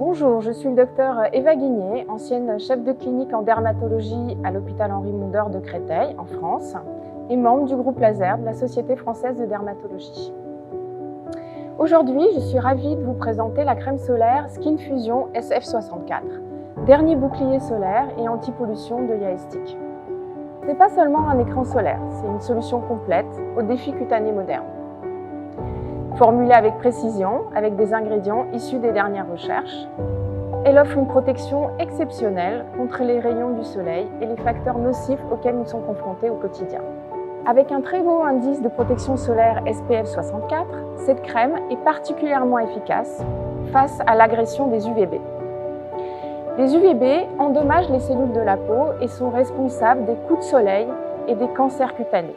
Bonjour, je suis le docteur Eva Guigné, ancienne chef de clinique en dermatologie à l'hôpital Henri Mondor de Créteil, en France, et membre du groupe Laser de la Société française de dermatologie. Aujourd'hui, je suis ravie de vous présenter la crème solaire Skin Fusion SF64, dernier bouclier solaire et anti-pollution de Yaestic. Ce n'est pas seulement un écran solaire, c'est une solution complète aux défis cutanés modernes. Formulée avec précision, avec des ingrédients issus des dernières recherches, elle offre une protection exceptionnelle contre les rayons du soleil et les facteurs nocifs auxquels nous sommes confrontés au quotidien. Avec un très haut indice de protection solaire SPF 64, cette crème est particulièrement efficace face à l'agression des UVB. Les UVB endommagent les cellules de la peau et sont responsables des coups de soleil et des cancers cutanés.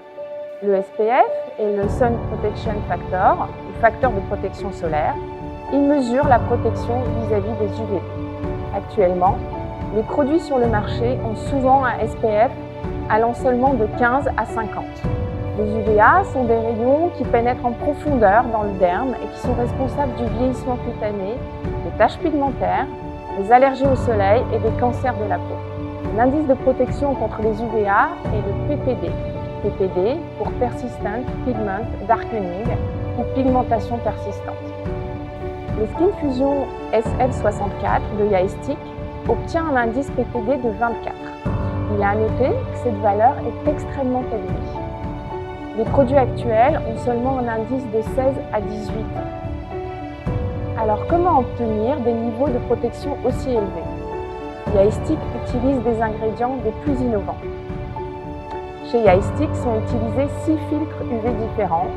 Le SPF est le Sun Protection Factor, le facteur de protection solaire. Il mesure la protection vis-à-vis des UVB. Actuellement, les produits sur le marché ont souvent un SPF allant seulement de 15 à 50. Les UVA sont des rayons qui pénètrent en profondeur dans le derme et qui sont responsables du vieillissement cutané, des taches pigmentaires, des allergies au soleil et des cancers de la peau. L'indice de protection contre les UVA est le PPD. PPD pour Persistent Pigment Darkening ou pigmentation persistante. Le Skin Fusion SF64 de Yaestic obtient un indice PPD de 24. Il est à noter que cette valeur est extrêmement élevée. Les produits actuels ont seulement un indice de 16 à 18. Alors comment obtenir des niveaux de protection aussi élevés? Yaestic utilise des ingrédients des plus innovants. Chez Yaestic sont utilisés 6 filtres UV différents,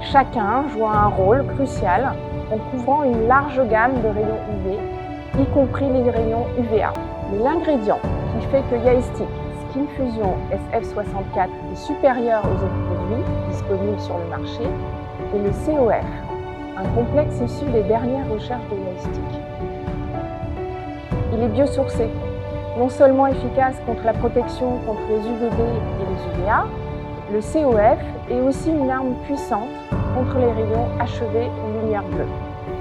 chacun jouant un rôle crucial en couvrant une large gamme de rayons UV, y compris les rayons UVA. Mais l'ingrédient qui fait que Yaestic Skin Fusion SF64 est supérieur aux autres produits disponibles sur le marché est le COF, un complexe issu des dernières recherches de Yaestic. Il est biosourcé, non seulement efficace contre la protection contre les UVB et les UVA, le COF est aussi une arme puissante contre les rayons HEV ou lumière bleue.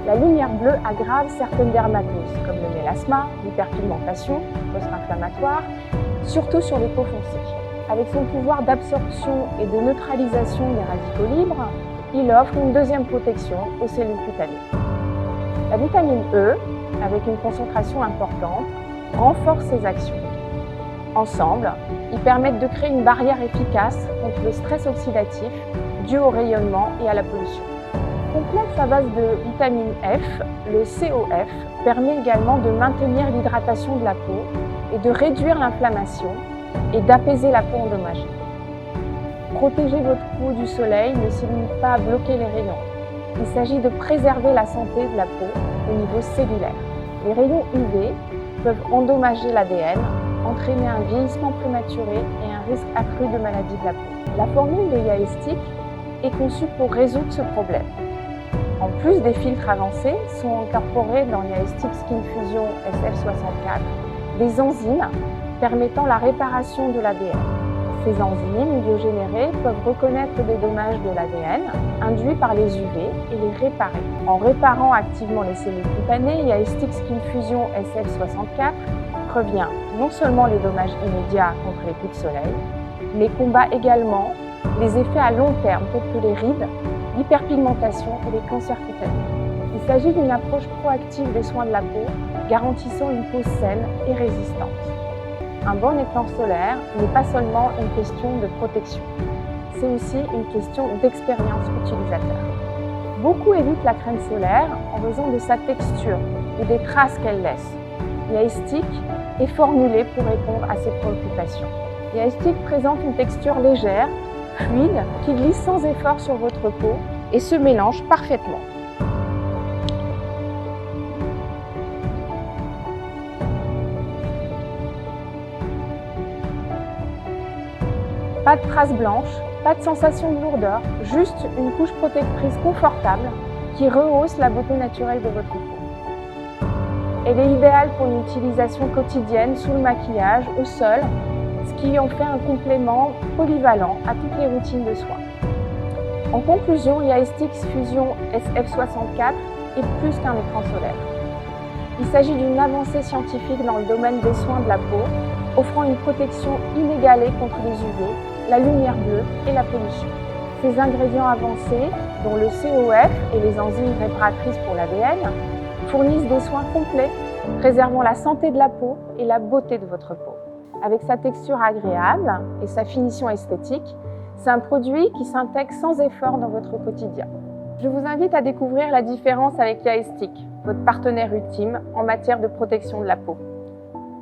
La lumière bleue aggrave certaines dermatoses, comme le mélasma, l'hyperpigmentation, post-inflammatoire, surtout sur les peaux foncées. Avec son pouvoir d'absorption et de neutralisation des radicaux libres, il offre une deuxième protection aux cellules cutanées. La vitamine E, avec une concentration importante, renforce ces actions. Ensemble, ils permettent de créer une barrière efficace contre le stress oxydatif dû au rayonnement et à la pollution. Complexe à base de vitamine F, le COF permet également de maintenir l'hydratation de la peau et de réduire l'inflammation et d'apaiser la peau endommagée. Protéger votre peau du soleil ne se limite pas à bloquer les rayons. Il s'agit de préserver la santé de la peau au niveau cellulaire. Les rayons UV peuvent endommager l'ADN, entraîner un vieillissement prématuré et un risque accru de maladies de la peau. La formule de Yaestic est conçue pour résoudre ce problème. En plus des filtres avancés, sont incorporés dans Yaestic Skin Fusion SF64 des enzymes permettant la réparation de l'ADN. Ces enzymes biogénérées peuvent reconnaître des dommages de l'ADN induits par les UV et les réparer. En réparant activement les cellules cutanées, Yaestic Skin Fusion SF64 prévient non seulement les dommages immédiats contre les coups de soleil, mais combat également les effets à long terme tels que les rides, l'hyperpigmentation et les cancers cutanés. Il s'agit d'une approche proactive des soins de la peau, garantissant une peau saine et résistante. Un bon écran solaire n'est pas seulement une question de protection, c'est aussi une question d'expérience utilisateur. Beaucoup évitent la crème solaire en raison de sa texture et des traces qu'elle laisse. Yaestic est formulé pour répondre à ces préoccupations. Yaestic présente une texture légère, fluide, qui glisse sans effort sur votre peau et se mélange parfaitement. Pas de traces blanches, pas de sensation de lourdeur, juste une couche protectrice confortable qui rehausse la beauté naturelle de votre peau. Elle est idéale pour une utilisation quotidienne sous le maquillage, au sol, ce qui en fait un complément polyvalent à toutes les routines de soins. En conclusion, Yaestic Fusion SF64 est plus qu'un écran solaire. Il s'agit d'une avancée scientifique dans le domaine des soins de la peau, offrant une protection inégalée contre les UV, la lumière bleue et la pollution. Ces ingrédients avancés, dont le COF et les enzymes réparatrices pour l'ADN, fournissent des soins complets, préservant la santé de la peau et la beauté de votre peau. Avec sa texture agréable et sa finition esthétique, c'est un produit qui s'intègre sans effort dans votre quotidien. Je vous invite à découvrir la différence avec Yaestic, votre partenaire ultime en matière de protection de la peau.